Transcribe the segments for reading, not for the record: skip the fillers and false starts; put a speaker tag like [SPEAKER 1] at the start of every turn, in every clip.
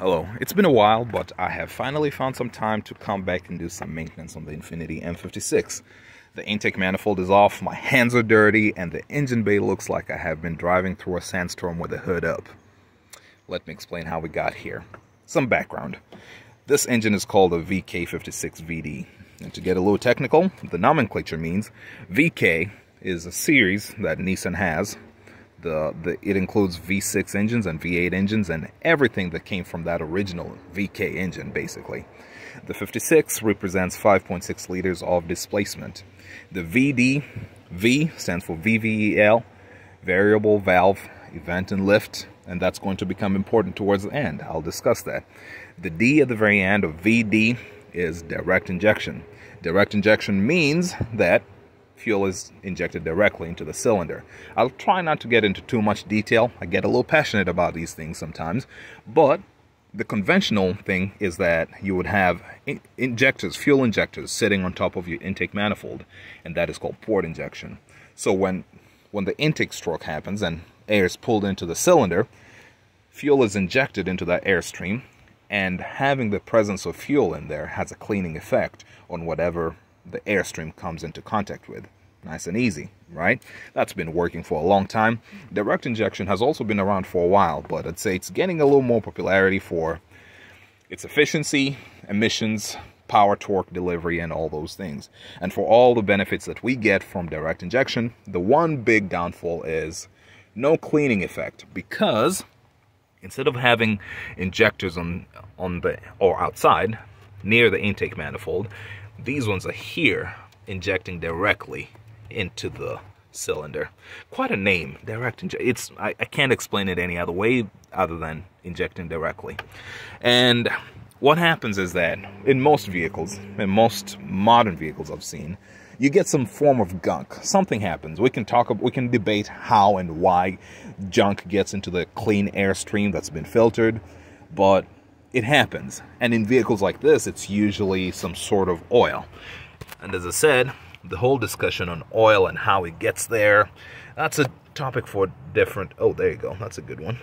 [SPEAKER 1] Hello, it's been a while, but I have finally found some time to come back and do some maintenance on the Infiniti M56. The intake manifold is off, my hands are dirty, and the engine bay looks like I have been driving through a sandstorm with the hood up. Let me explain how we got here. Some background. This engine is called a VK56VD. And to get a little technical, the nomenclature means VK is a series that Nissan has. It includes V6 engines and V8 engines and everything that came from that original VK engine, basically. The 56 represents 5.6 liters of displacement. The V stands for VVEL, variable valve event and lift, and that's going to become important towards the end. I'll discuss that. The D at the very end of VD is direct injection. Direct injection means that fuel is injected directly into the cylinder. I'll try not to get into too much detail. I get a little passionate about these things sometimes, but the conventional thing is that you would have injectors, fuel injectors, sitting on top of your intake manifold, and that is called port injection. So when the intake stroke happens and air is pulled into the cylinder, fuel is injected into that airstream, and having the presence of fuel in there has a cleaning effect on whatever the airstream comes into contact with. Nice and easy, right? That's been working for a long time. Direct injection has also been around for a while, but I'd say it's getting a little more popularity for its efficiency, emissions, power, torque, delivery, and all those things. And for all the benefits that we get from direct injection, the one big downfall is no cleaning effect, because instead of having injectors on the or outside near the intake manifold, these ones are here, injecting directly into the cylinder. Quite a name, direct injection. I can't explain it any other way other than injecting directly. And what happens is that in most vehicles, in most modern vehicles I've seen, you get some form of gunk. Something happens. We can debate how and why junk gets into the clean airstream that's been filtered, but it happens. And in vehicles like this, it's usually some sort of oil. And as I said, the whole discussion on oil and how it gets there, that's a topic for different... Oh, there you go. That's a good one.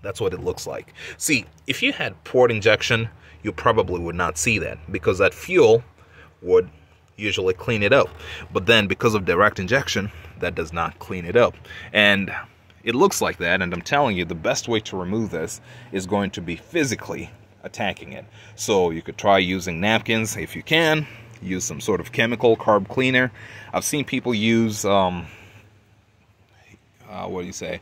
[SPEAKER 1] That's what it looks like. See, if you had port injection, you probably would not see that, because that fuel would usually clean it up. But then because of direct injection, that does not clean it up. And it looks like that, and I'm telling you, the best way to remove this is going to be physically attacking it. So you could try using napkins if you can, use some sort of chemical carb cleaner. I've seen people use, what do you say,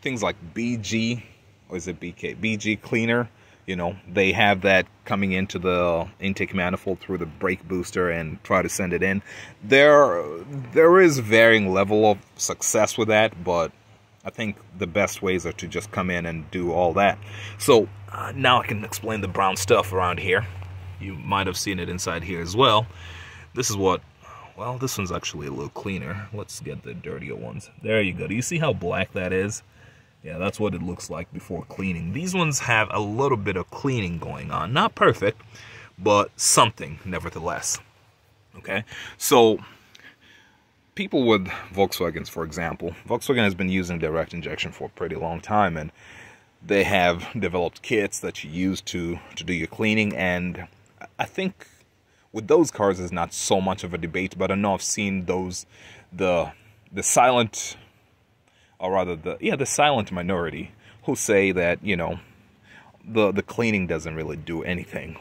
[SPEAKER 1] things like BG, or is it BK? BG cleaner. You know, they have that coming into the intake manifold through the brake booster and try to send it in. There is varying level of success with that, but I think the best ways are to just come in and do all that. So now I can explain the brown stuff around here. You might have seen it inside here as well. This is what, well, this one's actually a little cleaner. Let's get the dirtier ones. There you go. Do you see how black that is? Yeah, that's what it looks like before cleaning. These ones have a little bit of cleaning going on. Not perfect, but something nevertheless. Okay, so people with Volkswagens, for example, Volkswagen has been using direct injection for a pretty long time, and they have developed kits that you use to do your cleaning. And I think with those cars, it's not so much of a debate, but I know I've seen those, the silent, or rather the silent minority who say that, you know, the cleaning doesn't really do anything.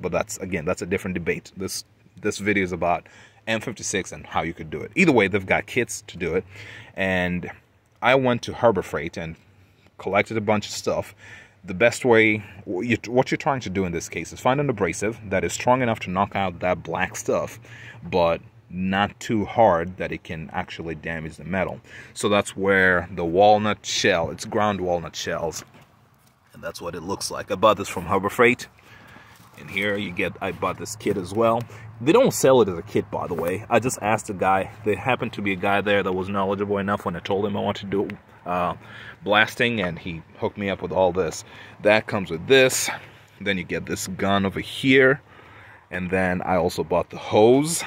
[SPEAKER 1] But that's, again, that's a different debate. This video is about M56 and how you could do it. Either way, they've got kits to do it. And I went to Harbor Freight and collected a bunch of stuff. The best way, what you're trying to do in this case is find an abrasive that is strong enough to knock out that black stuff, but not too hard that it can actually damage the metal. So that's where the walnut shell, it's ground walnut shells, and that's what it looks like. I bought this from Harbor Freight. And here you get, I bought this kit as well. They don't sell it as a kit, by the way. I just asked a guy. There happened to be a guy there that was knowledgeable enough when I told him I wanted to do blasting, and he hooked me up with all this. That comes with this. Then you get this gun over here. And then I also bought the hose.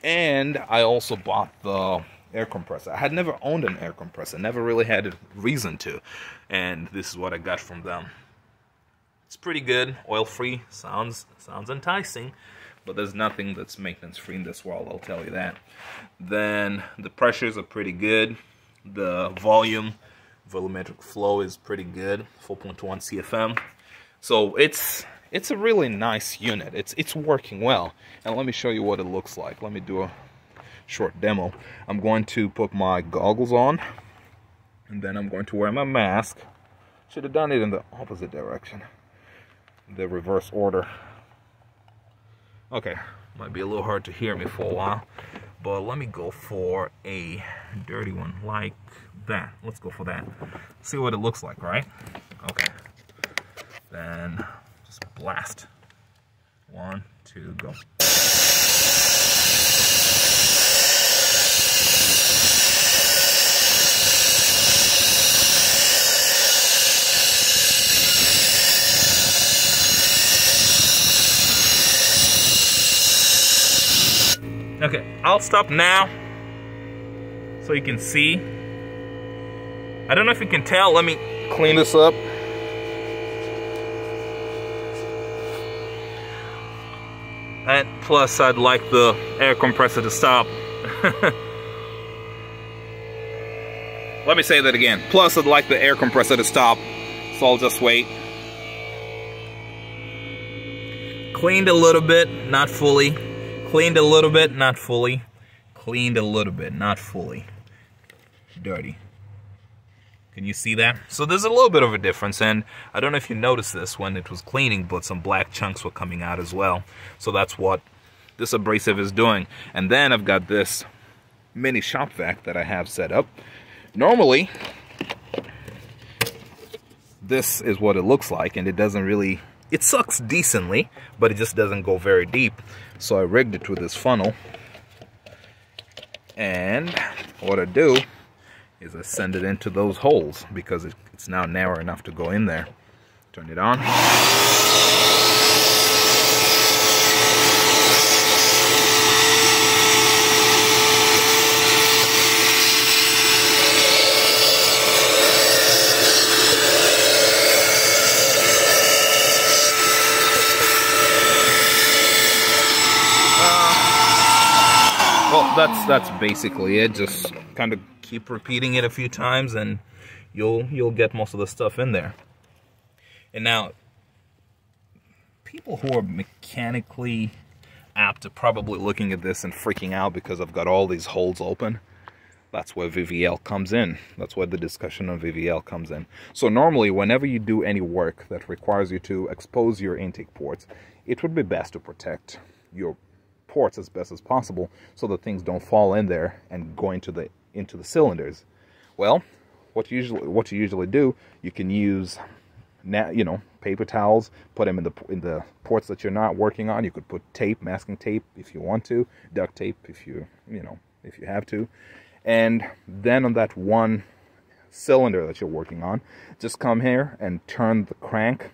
[SPEAKER 1] And I also bought the air compressor. I had never owned an air compressor, never really had a reason to, and this is what I got from them. It's pretty good. Oil-free sounds enticing, but there's nothing that's maintenance-free in this world, I'll tell you that. Then the pressures are pretty good. The volumetric flow is pretty good, 4.1 CFM. So it's a really nice unit. It's working well. And let me show you what it looks like. Let me do a short demo. I'm going to put my goggles on, and then I'm going to wear my mask. Should have done it in the opposite direction, the reverse order. Okay, might be a little hard to hear me for a while, but let me go for a dirty one like that. Let's go for that. See what it looks like, right? Okay. Then just blast. 1, 2, go. Okay, I'll stop now so you can see. I don't know if you can tell. Let me clean this up. And plus, I'd like the air compressor to stop. Let me say that again. Plus, I'd like the air compressor to stop. So I'll just wait. Cleaned a little bit, not fully. Cleaned a little bit, not fully. Cleaned a little bit, not fully. Dirty. Can you see that? So there's a little bit of a difference, and I don't know if you noticed this when it was cleaning, but some black chunks were coming out as well. So that's what this abrasive is doing. And then I've got this mini shop vac that I have set up. Normally, this is what it looks like, and it doesn't really... It sucks decently, but it just doesn't go very deep. So I rigged it with this funnel. And what I do is I send it into those holes because it's now narrow enough to go in there. Turn it on. Well, that's basically it. Just kind of keep repeating it a few times and you'll get most of the stuff in there. And now, people who are mechanically apt are probably looking at this and freaking out because I've got all these holes open. That's where VVL comes in. That's where the discussion on VVL comes in. So normally, whenever you do any work that requires you to expose your intake ports, it would be best to protect your ports as best as possible so that things don't fall in there and go into the cylinders. Well, what you usually do, you can use paper towels, put them in the ports that you're not working on. You could put tape, masking tape if you want to, duct tape if you have to. And then on that one cylinder that you're working on, just come here and turn the crank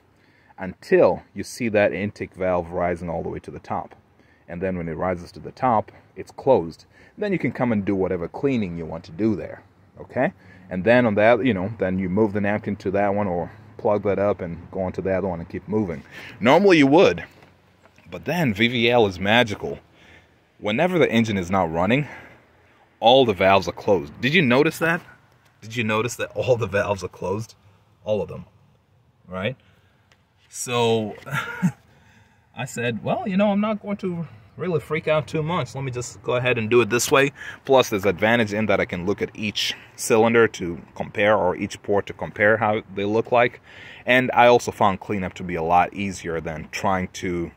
[SPEAKER 1] until you see that intake valve rising all the way to the top. And then when it rises to the top, it's closed. Then you can come and do whatever cleaning you want to do there, okay? And then on that, then you move the napkin to that one or plug that up and go on to the other one and keep moving. Normally you would, but then VVL is magical. Whenever the engine is not running, all the valves are closed. Did you notice that? Did you notice that all the valves are closed? All of them, right? So I said, well, I'm not going to really freak out too much. Let me just go ahead and do it this way. Plus, there's advantage in that I can look at each cylinder to compare, or each port to compare how they look like. And I also found cleanup to be a lot easier than trying to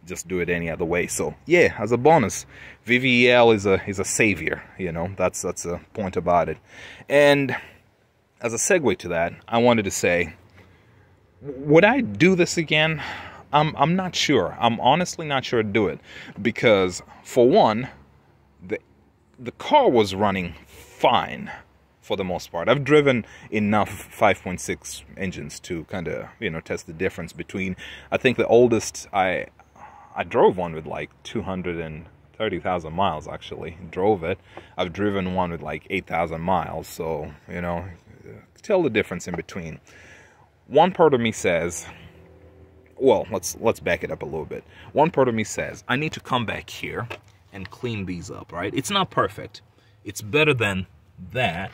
[SPEAKER 1] just do it any other way. So yeah, as a bonus, VVL is a savior. That's a point about it. And as a segue to that, I wanted to say, would I do this again? I'm not sure. I'm honestly not sure to do it because, for one, the car was running fine for the most part. I've driven enough 5.6 engines to kind of test the difference between. I think the oldest I drove one with like 230,000 miles. Actually, drove it. I've driven one with like 8,000 miles. So tell the difference in between. One part of me says, well, let's back it up a little bit. One part of me says I need to come back here and clean these up, right? It's not perfect. It's better than that.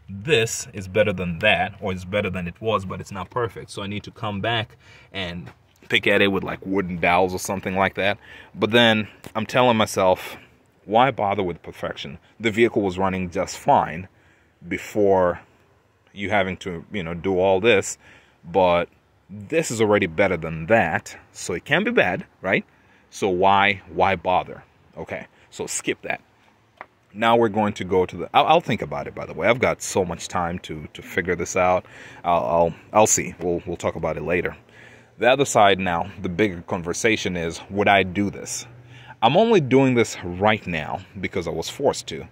[SPEAKER 1] This is better than that, or it's better than it was, but it's not perfect. So I need to come back and pick at it with like wooden dowels or something like that. But then I'm telling myself, why bother with perfection? The vehicle was running just fine before you having to, do all this, but this is already better than that, so it can be bad, right? So why bother? Okay, so skip that. Now we're going to go to the, I'll think about it, by the way. I've got so much time to figure this out. I'll see. We'll talk about it later. The other side now, the bigger conversation is, would I do this? I'm only doing this right now because I was forced to.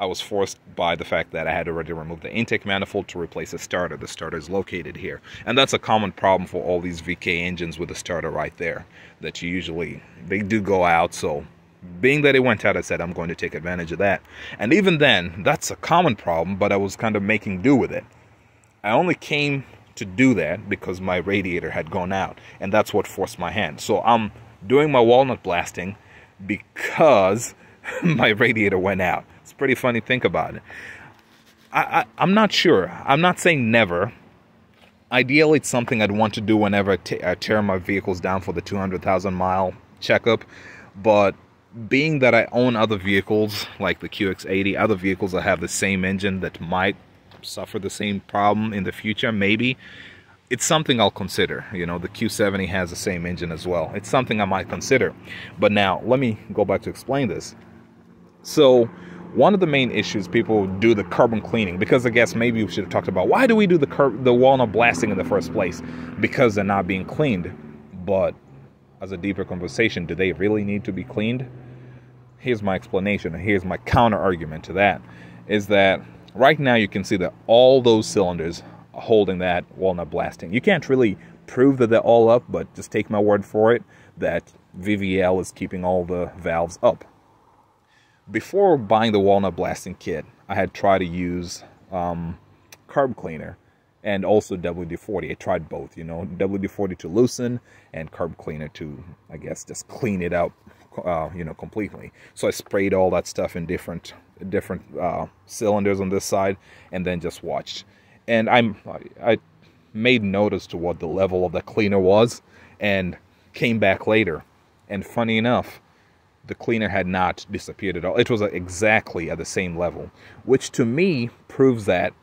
[SPEAKER 1] I was forced by the fact that I had already removed the intake manifold to replace the starter. The starter is located here. And that's a common problem for all these VK engines with the starter right there. That they do go out. So being that it went out, I said I'm going to take advantage of that. And even then, that's a common problem, but I was kind of making do with it. I only came to do that because my radiator had gone out. And that's what forced my hand. So I'm doing my walnut blasting because my radiator went out. It's pretty funny, think about it. I'm not sure. I'm not saying never. Ideally, it's something I'd want to do whenever I tear my vehicles down for the 200,000 mile checkup. But being that I own other vehicles, like the QX80, other vehicles that have the same engine that might suffer the same problem in the future, maybe, it's something I'll consider. The Q70 has the same engine as well. It's something I might consider. But now, let me go back to explain this. So, one of the main issues people do the carbon cleaning, because I guess maybe we should have talked about why do we do the walnut blasting in the first place? Because they're not being cleaned. But as a deeper conversation, do they really need to be cleaned? Here's my explanation, and here's my counter argument to that, is that right now you can see that all those cylinders are holding that walnut blasting. You can't really prove that they're all up, but just take my word for it that VVL is keeping all the valves up. Before buying the walnut blasting kit, I had tried to use carb cleaner and also WD-40. I tried both, WD-40 to loosen and carb cleaner to, I guess, just clean it out, completely. So I sprayed all that stuff in different cylinders on this side and then just watched. And I made note as to what the level of the cleaner was and came back later. And funny enough, the cleaner had not disappeared at all. It was exactly at the same level, which to me proves that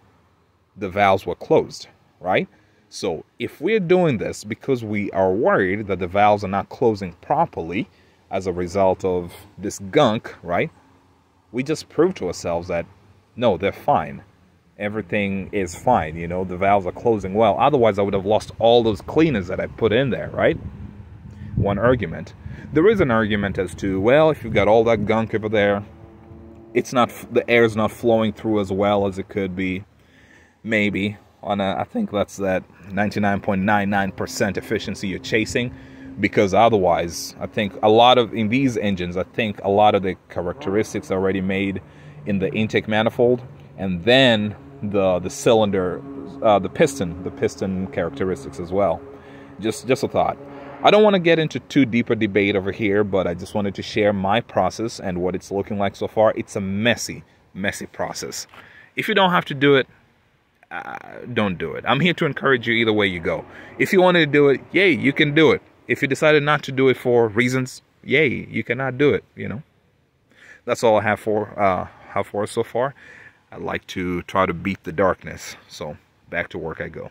[SPEAKER 1] the valves were closed, right? So if we're doing this because we are worried that the valves are not closing properly as a result of this gunk, right? We just proved to ourselves that, no, they're fine. Everything is fine, the valves are closing well. Otherwise, I would have lost all those cleaners that I put in there, right? One argument. There is an argument as to, well, if you've got all that gunk over there, the air's not flowing through as well as it could be. Maybe I think that's that 99.99% efficiency you're chasing, because otherwise, I think in these engines, I think a lot of the characteristics are already made in the intake manifold, and then the cylinder, the piston characteristics as well. Just a thought. I don't want to get into too deep a debate over here, but I just wanted to share my process and what it's looking like so far. It's a messy process. If you don't have to do it, don't do it. I'm here to encourage you either way you go. If you wanted to do it, yay, you can do it. If you decided not to do it for reasons, yay, you cannot do it, That's all I have for us so far. I'd like to try to beat the darkness. So back to work I go.